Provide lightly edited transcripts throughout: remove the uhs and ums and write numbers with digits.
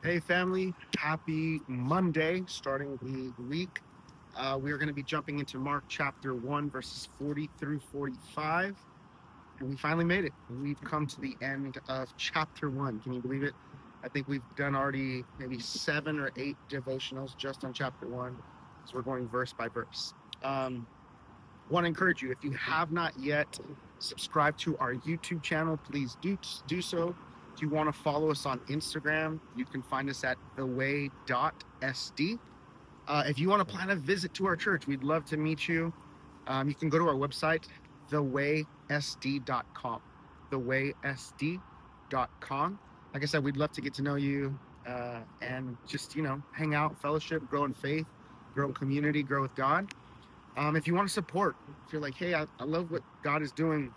Hey, family. Happy Monday, starting the week. We are going to be jumping into Mark chapter 1, verses 40 through 45. And we finally made it. We've come to the end of chapter 1. Can you believe it? I think we've done already maybe 7 or 8 devotionals just on chapter 1. So we're going verse by verse. Want to encourage you, if you have not yet subscribed to our YouTube channel, please do so. If you want to follow us on Instagram, you can find us at theway.sd. If you want to plan a visit to our church, we'd love to meet you. You can go to our website, thewaysd.com. Thewaysd.com. Like I said, we'd love to get to know you and just, hang out, fellowship, grow in faith, grow in community, grow with God. If you want to support, if you're like, hey, I love what God is doing in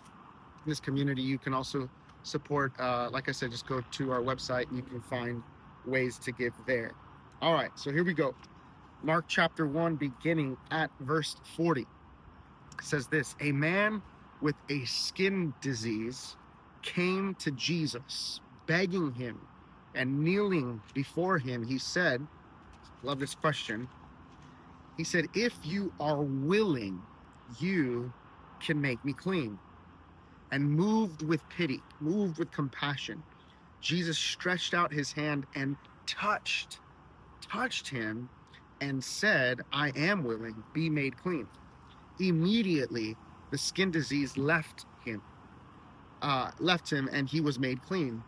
this community, you can also support. Like I said, just go to our website and you can find ways to give there. All right, so here we go. Mark chapter 1, beginning at verse 40. It says this: a man with a skin disease came to Jesus, begging him, and kneeling before him, he said, love this question, he said, if you are willing, you can make me clean. And moved with pity, moved with compassion, Jesus stretched out his hand and touched him and said, I am willing, be made clean. Immediately, the skin disease left him, and he was made clean.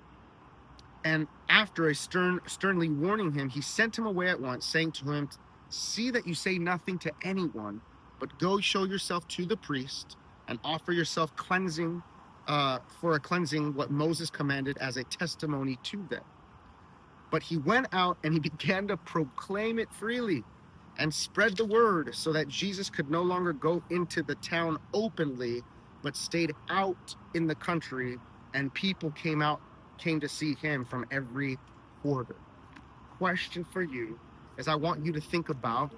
And after sternly warning him, he sent him away at once, saying to him, see that you say nothing to anyone, but go show yourself to the priest and offer yourself cleansing for a cleansing, what Moses commanded as a testimony to them. But he went out and he began to proclaim it freely and spread the word, so that Jesus could no longer go into the town openly, but stayed out in the country, and people came to see him from every quarter. Question for you is, I want you to think about,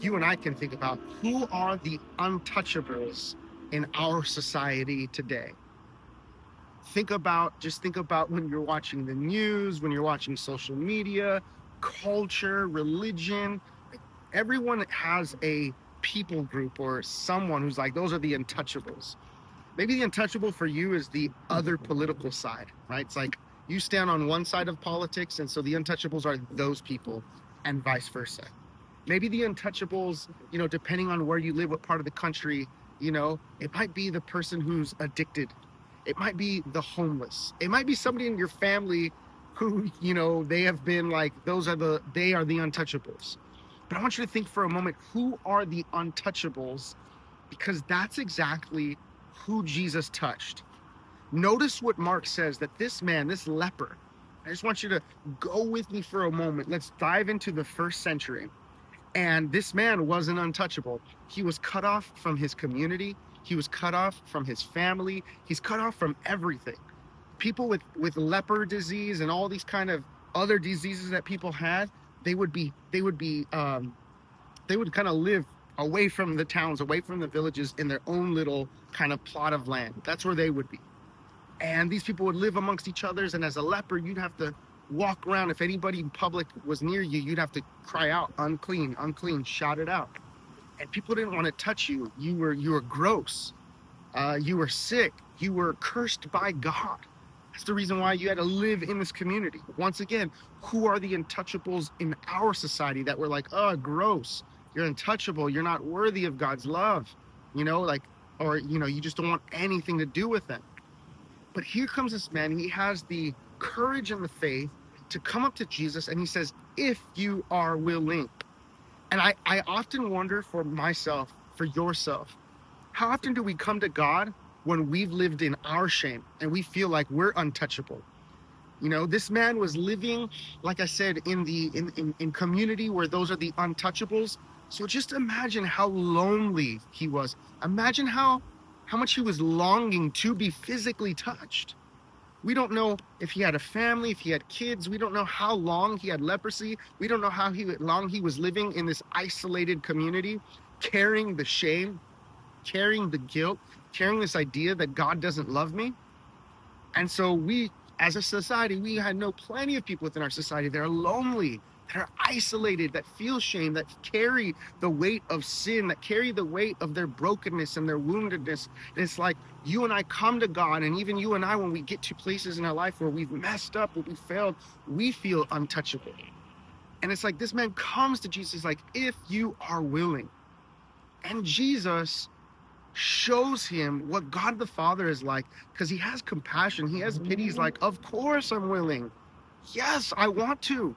you and I can think about, who are the untouchables in our society today? Think about when you're watching the news, when you're watching social media, culture, religion. Everyone has a people group or someone who's like, those are the untouchables. Maybe the untouchable for you is the other political side, right? It's like you stand on one side of politics, and so the untouchables are those people, and vice versa. Maybe the untouchables, depending on where you live, what part of the country, it might be the person who's addicted. It might be the homeless. It might be somebody in your family who, they have been like, they are the untouchables. But I want you to think for a moment, who are the untouchables? Because that's exactly who Jesus touched. Notice what Mark says, that this man, this leper, I just want you to go with me for a moment. Let's dive into the first century. And this man wasn't untouchable. He was cut off from his community. He was cut off from his family. He's cut off from everything. People with leper disease and all these kind of other diseases that people had, they would kind of live away from the towns, away from the villages, in their own little kind of plot of land. That's where they would be. And these people would live amongst each other. And as a leper, you'd have to walk around. If anybody in public was near you, you'd have to cry out, unclean, unclean, shout it out. And people didn't want to touch you. You were gross. You were sick. You were cursed by God. That's the reason why you had to live in this community. Once again, who are the untouchables in our society that we're like, oh, gross. You're untouchable. You're not worthy of God's love. You just don't want anything to do with them. But here comes this man. He has the courage and the faith to come up to Jesus, and he says, if you are willing. And I often wonder, for myself, for yourself, how often do we come to God when we've lived in our shame and we feel like we're untouchable? This man was living, like I said, in community where those are the untouchables. So just imagine how lonely he was. Imagine how much he was longing to be physically touched. We don't know if he had a family, if he had kids. We don't know how long he had leprosy. We don't know how long he was living in this isolated community, carrying the shame, carrying the guilt, carrying this idea that God doesn't love me. And so we as a society, we know plenty of people within our society that are lonely, that are isolated, that feel shame, that carry the weight of sin, that carry the weight of their brokenness and their woundedness. And it's like you and I come to God, and even you and I, when we get to places in our life where we've messed up, where we failed, we feel untouchable. And it's like this man comes to Jesus like, if you are willing. And Jesus shows him what God the Father is like, because he has compassion, he has pity. He's like, of course I'm willing. Yes, I want to.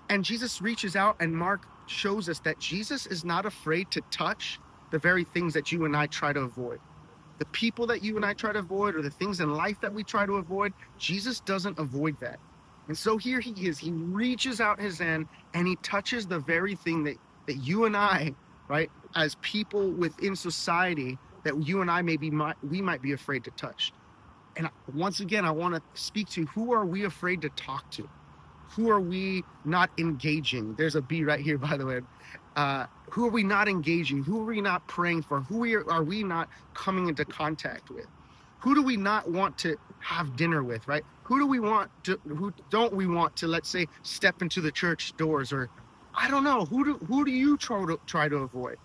And Jesus reaches out, and Mark shows us that Jesus is not afraid to touch the very things that you and I try to avoid. The people that you and I try to avoid, or the things in life that we try to avoid, Jesus doesn't avoid that. And so here he is. He reaches out his hand and he touches the very thing that you and I, right, as people within society, that you and I we might be afraid to touch. And once again, I want to speak to, who are we afraid to talk to? Who are we not engaging? There's a B right here, by the way. Who are we not engaging? Who are we not praying for? Who are we not coming into contact with? Who do we not want to have dinner with, right? Who don't we want to, let's say, step into the church doors? Or I don't know, who do you try to avoid?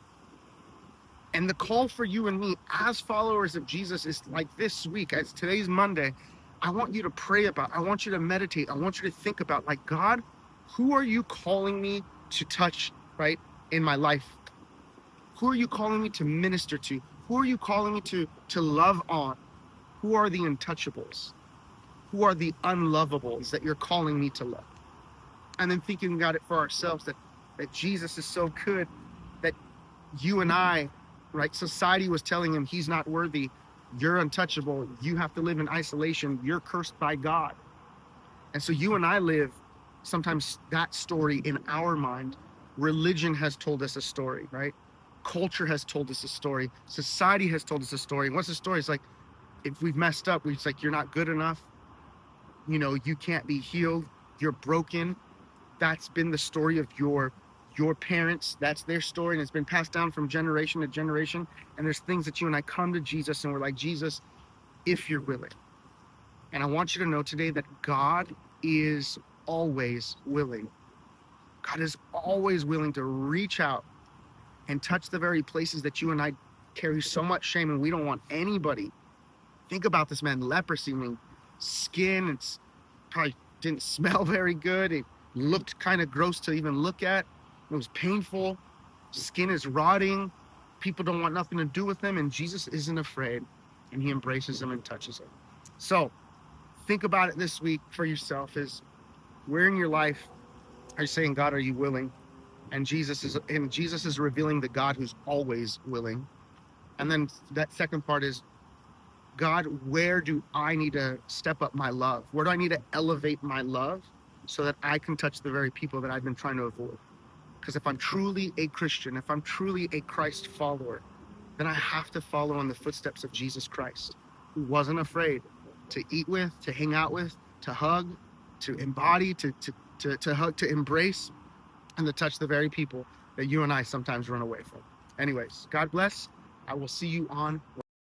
And the call for you and me as followers of Jesus is like this week, as today's Monday, I want you to pray about, I want you to meditate, I want you to think about, like, God, who are you calling me to touch, right, in my life? Who are you calling me to minister to? Who are you calling me to love on? Who are the untouchables? Who are the unlovables that you're calling me to love? And then thinking about it for ourselves, that Jesus is so good, that you and I, right, society was telling him he's not worthy, you're untouchable, you have to live in isolation, you're cursed by God. And so you and I live sometimes that story in our mind. Religion has told us a story, right? Culture has told us a story. Society has told us a story. And what's the story? It's like, if we've messed up, it's like, you're not good enough. You know, you can't be healed. You're broken. That's been the story of your parents. That's their story, and it's been passed down from generation to generation. And there's things that you and I come to Jesus and we're like, Jesus, if you're willing. And I want you to know today that God is always willing. God is always willing to reach out and touch the very places that you and I carry so much shame, and we don't want anybody. Think about this man, leprosy, I mean, skin, it's probably didn't smell very good. It looked kind of gross to even look at. It was painful. Skin is rotting. People don't want nothing to do with him, and Jesus isn't afraid, and he embraces him and touches him. So think about it this week for yourself, is where in your life are you saying, God, are you willing? And Jesus is revealing the God who's always willing. And then that second part is, God, where do I need to step up my love? Where do I need to elevate my love so that I can touch the very people that I've been trying to avoid? Because if I'm truly a Christian, if I'm truly a Christ follower, then I have to follow in the footsteps of Jesus Christ, who wasn't afraid to eat with, to hang out with, to hug, to embody, to hug, to embrace, and to touch the very people that you and I sometimes run away from. Anyways, God bless. I will see you on